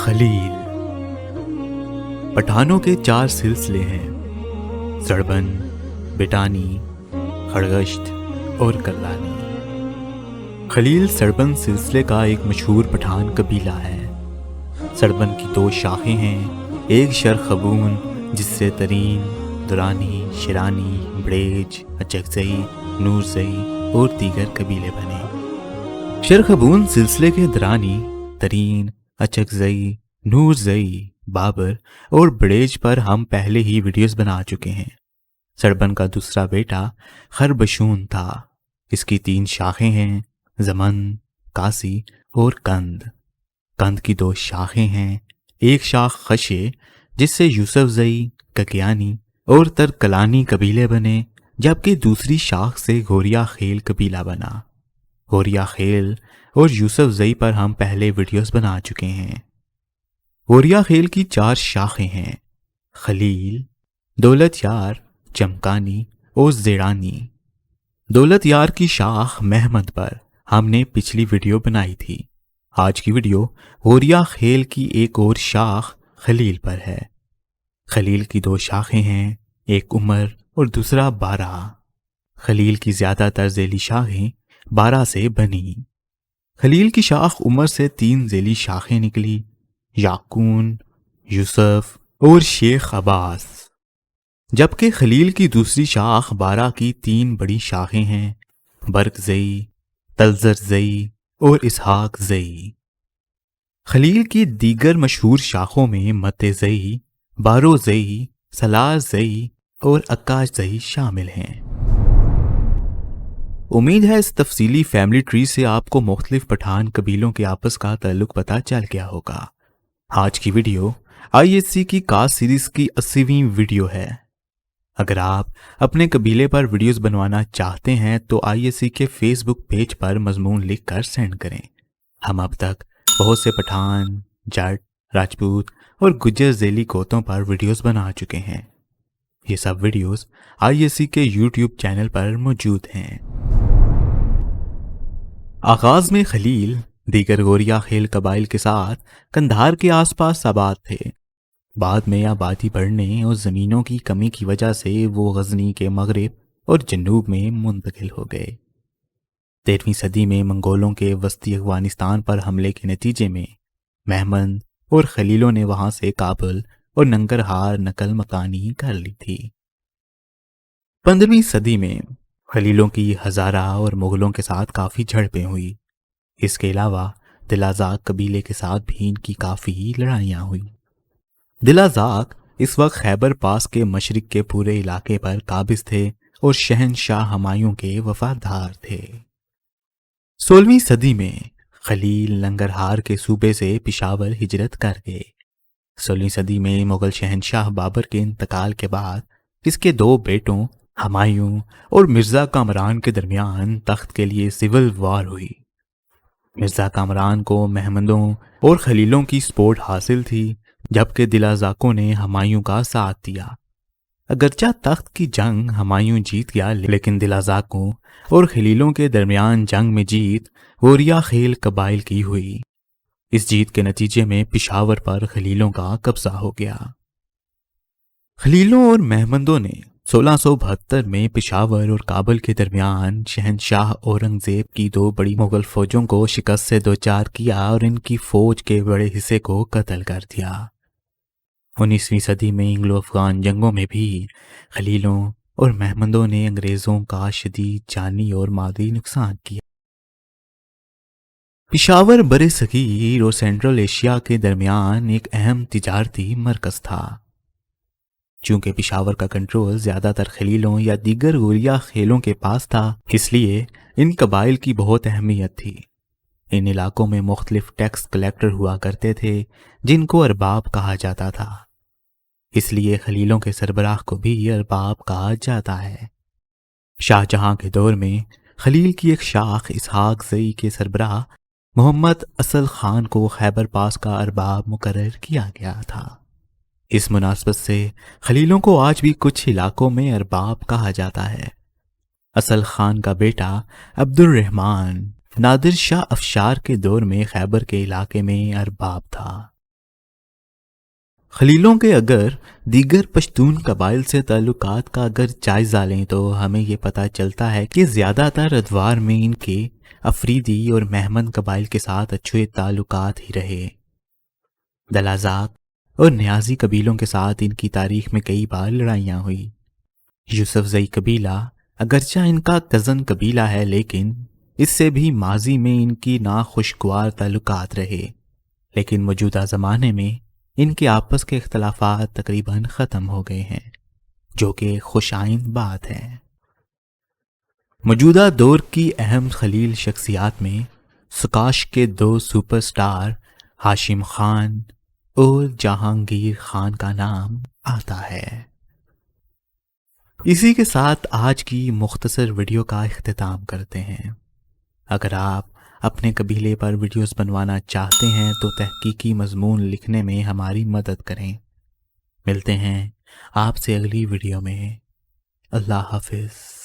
خلیل پٹھانوں کے 4 سلسلے ہیں: سڑبن، بٹانی، خڑگشت اور کلانی۔ خلیل سڑبن سلسلے کا ایک مشہور پٹھان قبیلہ ہے۔ سڑبن کی 2 شاخیں ہیں، ایک شرخبون جس سے ترین، درانی، شیرانی، بڑیج، اچکزئی، نورزئی اور دیگر قبیلے بنے۔ شرخبون سلسلے کے درانی، ترین، اچکزئی، نورزئی، بابر اور بڑیج پر ہم پہلے ہی ویڈیوز بنا چکے ہیں۔ سڑبن کا دوسرا بیٹا خربشون تھا۔ اس کی 3 شاخیں ہیں: زمن، کاسی اور کند۔ کند کی 2 شاخیں ہیں، ایک شاخ خشے جس سے یوسف زئی، ککیانی اور ترکلانی قبیلے بنے، جبکہ دوسری شاخ سے گوریا خیل قبیلہ بنا۔ گوریا خیل اور یوسف زئی پر ہم پہلے ویڈیوز بنا چکے ہیں۔ گوریا خیل کی 4 شاخیں ہیں: خلیل، دولت یار، چمکانی اور زیڑانی۔ دولت یار کی شاخ محمد پر ہم نے پچھلی ویڈیو بنائی تھی۔ آج کی ویڈیو گوریا خیل کی ایک اور شاخ خلیل پر ہے۔ خلیل کی 2 شاخیں ہیں، ایک عمر اور دوسرا بارہ۔ خلیل کی زیادہ تر ذیلی شاخیں بارہ سے بنی۔ خلیل کی شاخ عمر سے 3 ذیلی شاخیں نکلی: یعقون، یوسف اور شیخ عباس، جبکہ خلیل کی دوسری شاخ بارہ کی 3 بڑی شاخیں ہیں: برق زئی، تلزر زئی اور اسحاق زئی۔ خلیل کی دیگر مشہور شاخوں میں مت زئی، بارو زئی، سلار زئی اور عکاش زئی شامل ہیں۔ امید ہے اس تفصیلی فیملی ٹری سے آپ کو مختلف پٹھان قبیلوں کے آپس کا تعلق پتہ چل گیا ہوگا۔ آج کی ویڈیو ISC کی کاسٹ سیریز کی 80ویں ویڈیو ہے۔ اگر آپ اپنے قبیلے پر ویڈیوز بنوانا چاہتے ہیں تو ISC کے فیس بک پیج پر مضمون لکھ کر سینڈ کریں۔ ہم اب تک بہت سے پٹھان، جٹ، راجپوت اور گجر ذیلی گوتوں پر ویڈیوز بنا چکے ہیں۔ یہ سب ویڈیوز ISC کے YouTube چینل پر موجود ہیں۔ آغاز میں خلیل دیگر گوریا خیل قبائل کے ساتھ قندھار کے آس پاس آباد تھے۔ بعد میں آبادی بڑھنے اور زمینوں کی کمی کی وجہ سے وہ غزنی کے مغرب اور جنوب میں منتقل ہو گئے۔ 13ویں صدی میں منگولوں کے وسطی افغانستان پر حملے کے نتیجے میں مہمند اور خلیلوں نے وہاں سے کابل اور ننگرہار نقل مکانی کر لی تھی۔ 15ویں صدی میں خلیلوں کی ہزارہ اور مغلوں کے ساتھ کافی جھڑپیں ہوئی۔ اس کے علاوہ دلازاق قبیلے کے ساتھ بھی ان کی کافی لڑائیاں ہوئیں۔ دلازاق اس وقت خیبر پاس کے مشرق کے پورے علاقے پر قابض تھے اور شہنشاہ ہمایوں کے وفادار تھے۔ 16ویں صدی میں خلیل ننگرہار کے صوبے سے پشاور ہجرت کر گئے۔ 16ویں صدی میں مغل شہنشاہ بابر کے انتقال کے بعد اس کے 2 بیٹوں ہمایوں اور مرزا کامران کے درمیان تخت کے لیے سول وار ہوئی۔ مرزا کامران کو مہمندوں اور خلیلوں کی سپورٹ حاصل تھی، جبکہ دلازاقوں نے ہمایوں کا ساتھ دیا۔ اگرچہ تخت کی جنگ ہمایوں جیت گیا، لیکن دلازاقوں اور خلیلوں کے درمیان جنگ میں جیت گوریا خیل قبائل کی ہوئی۔ اس جیت کے نتیجے میں پشاور پر خلیلوں کا قبضہ ہو گیا۔ خلیلوں اور مہمندوں نے 1672 میں پشاور اور کابل کے درمیان شہنشاہ اورنگزیب کی 2 بڑی مغل فوجوں کو شکست سے دوچار کیا اور ان کی فوج کے بڑے حصے کو قتل کر دیا۔ 19ویں صدی میں انگلو افغان جنگوں میں بھی خلیلوں اور مہمندوں نے انگریزوں کا شدید جانی اور مادی نقصان کیا۔ پشاور برصغیر اور سینٹرل ایشیا کے درمیان ایک اہم تجارتی مرکز تھا۔ چونکہ پشاور کا کنٹرول زیادہ تر خلیلوں یا دیگر گوریا خیلوں کے پاس تھا، اس لیے ان قبائل کی بہت اہمیت تھی۔ ان علاقوں میں مختلف ٹیکس کلیکٹر ہوا کرتے تھے جن کو ارباب کہا جاتا تھا۔ اس لیے خلیلوں کے سربراہ کو بھی ارباب کہا جاتا ہے۔ شاہ جہاں کے دور میں خلیل کی ایک شاخ اسحاق زئی کے سربراہ محمد اصل خان کو خیبر پاس کا ارباب مقرر کیا گیا تھا۔ اس مناسبت سے خلیلوں کو آج بھی کچھ علاقوں میں ارباب کہا جاتا ہے۔ اصل خان کا بیٹا عبد الرحمن نادر شاہ افشار کے دور میں خیبر کے علاقے میں ارباب تھا۔ خلیلوں کے اگر دیگر پشتون قبائل سے تعلقات کا اگر جائزہ لیں تو ہمیں یہ پتہ چلتا ہے کہ زیادہ تر ادوار میں ان کے افریدی اور مہمن قبائل کے ساتھ اچھے تعلقات ہی رہے۔ دلازات اور نیازی قبیلوں کے ساتھ ان کی تاریخ میں کئی بار لڑائیاں ہوئی۔ یوسف زئی قبیلہ اگرچہ ان کا کزن قبیلہ ہے لیکن اس سے بھی ماضی میں ان کی ناخوشگوار تعلقات رہے، لیکن موجودہ زمانے میں ان کے آپس کے اختلافات تقریباً ختم ہو گئے ہیں، جو کہ خوش آئند بات ہے۔ موجودہ دور کی اہم خلیل شخصیات میں سکاش کے 2 سپر سٹار ہاشم خان اور جہانگیر خان کا نام آتا ہے۔ اسی کے ساتھ آج کی مختصر ویڈیو کا اختتام کرتے ہیں۔ اگر آپ اپنے قبیلے پر ویڈیوز بنوانا چاہتے ہیں تو تحقیقی مضمون لکھنے میں ہماری مدد کریں۔ ملتے ہیں آپ سے اگلی ویڈیو میں۔ اللہ حافظ۔